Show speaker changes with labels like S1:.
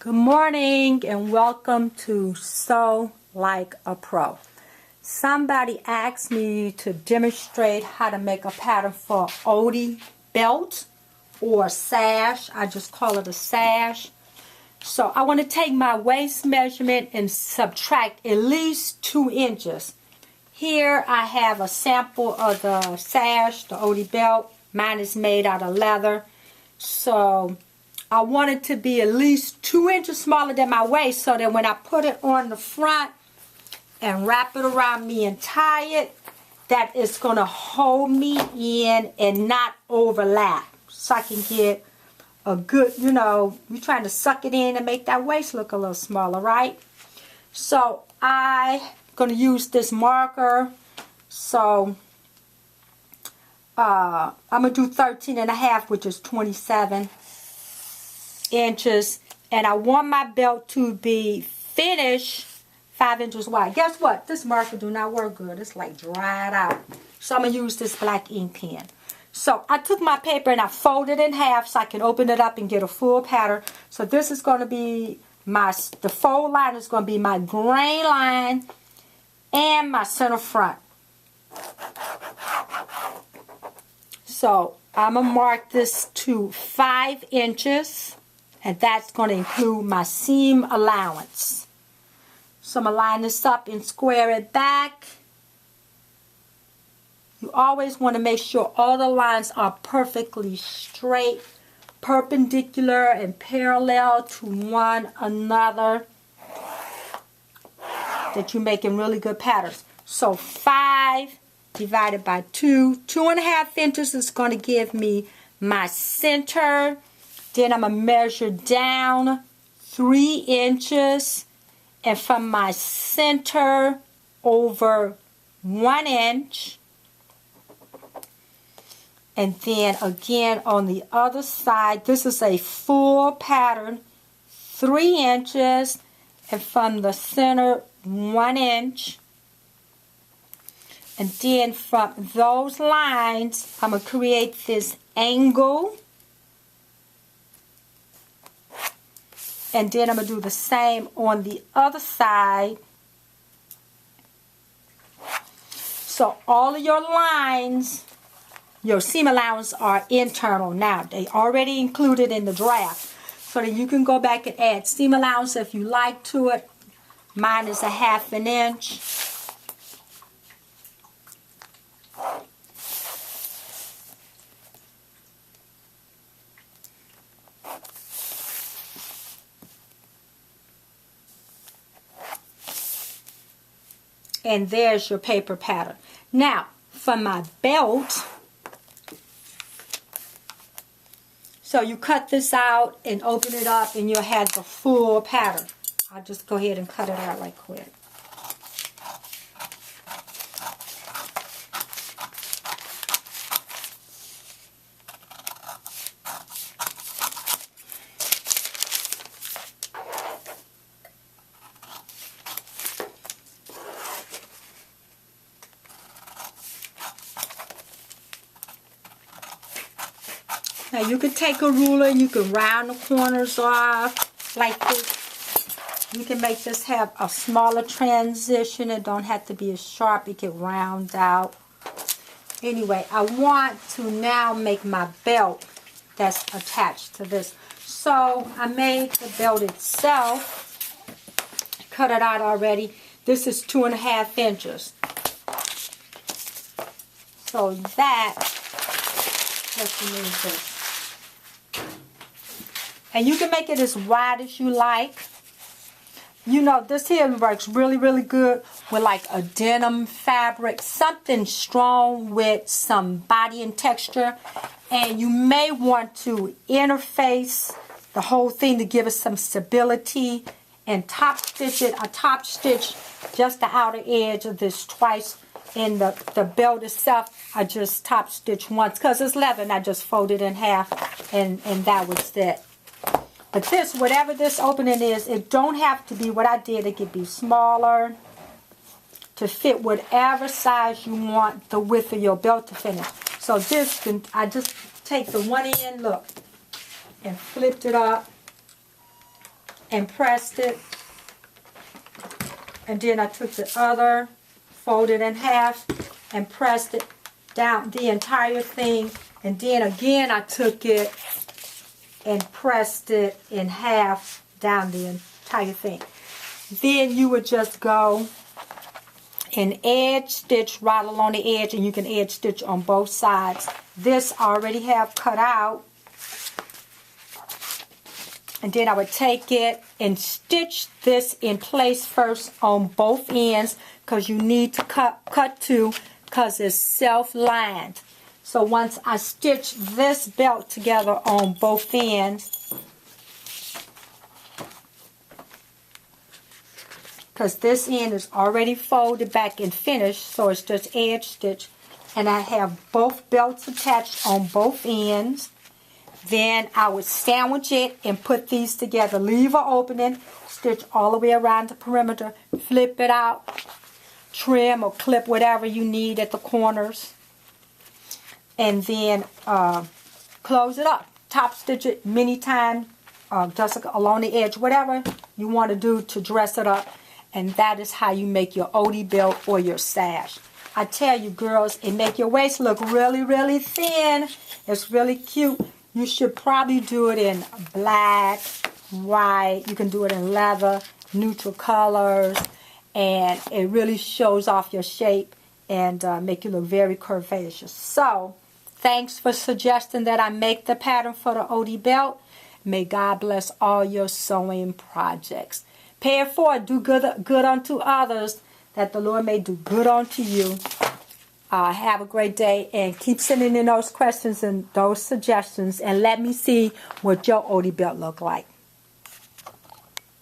S1: Good morning and welcome to Sew Like a Pro. Somebody asked me to demonstrate how to make a pattern for Odi belt or sash. I just call it a sash. So I want to take my waist measurement and subtract at least 2 inches. Here I have a sample of the sash, the Odi belt. Mine is made out of leather. So I want it to be at least 2 inches smaller than my waist so that when I put it on the front and wrap it around me and tie it, that it's going to hold me in and not overlap. So I can get a good, you're trying to suck it in and make that waist look a little smaller, right? So I'm going to use this marker. So I'm going to do 13.5, which is 27 inches, and I want my belt to be finished 5 inches wide. Guess what? This marker do not work good. It's like dried out. So I'm going to use this black ink pen. So I took my paper and I folded it in half so I can open it up and get a full pattern. So this is going to be the fold line is going to be my grain line and my center front. So I'm going to mark this to 5 inches. And that's going to include my seam allowance. So I'm going to line this up and square it back. You always want to make sure all the lines are perfectly straight, perpendicular, and parallel to one another. That you're making really good patterns. So 5 divided by 2. 2.5 inches is going to give me my center. Then I'm going to measure down 3 inches, and from my center over 1 inch. And then again on the other side, this is a full pattern, 3 inches, and from the center 1 inch. And then from those lines, I'm going to create this angle. And then I'm going to do the same on the other side. So all of your lines, your seam allowance are internal now. They already included in the draft. So that you can go back and add seam allowance if you like to it. Mine is 1/2 inch. And there's your paper pattern. Now, for my belt, so you cut this out and open it up and you'll have the full pattern. I'll just go ahead and cut it out right quick. Now you can take a ruler and you can round the corners off like this. You can make this have a smaller transition. It don't have to be as sharp. You can round out. Anyway, I want to now make my belt that's attached to this. So I made the belt itself. Cut it out already. This is 2.5 inches. So that, let's remove this. And you can make it as wide as you like. This here works really, really good with like a denim fabric. Something strong with some body and texture. And you may want to interface the whole thing to give it some stability. And top stitch it, top stitch just the outer edge of this twice. In the belt itself, I just top stitch once. Because it's leather and I just fold it in half. And that was it. But this, whatever this opening is, it don't have to be what I did. It could be smaller to fit whatever size you want the width of your belt to finish. So this, I just take the one end, look, and flipped it up. and pressed it. And then I took the other, folded in half, and pressed it down the entire thing. And then again I took it and pressed it in half down the entire thing. Then you would just go and edge stitch right along the edge, and you can edge stitch on both sides. This I already have cut out. And then I would take it and stitch this in place first on both ends, because you need to cut two, because it's self-lined. So once I stitch this belt together on both ends, because this end is already folded back and finished, so it's just edge stitch, and I have both belts attached on both ends. Then I would sandwich it and put these together. Leave an opening, stitch all the way around the perimeter, flip it out, trim or clip whatever you need at the corners, and then close it up. Top stitch it many times, just along the edge, whatever you want to do to dress it up. And that is how you make your Odi belt or your sash. I tell you, girls, it make your waist look really, really thin. It's really cute. You should probably do it in black, white. You can do it in leather, neutral colors, and it really shows off your shape and make you look very curvaceous. So, thanks for suggesting that I make the pattern for the Odi belt. May God bless all your sewing projects. Pay it forward, do good unto others, that the Lord may do good unto you. Have a great day, and keep sending in those questions and those suggestions, and let me see what your Odi belt look like.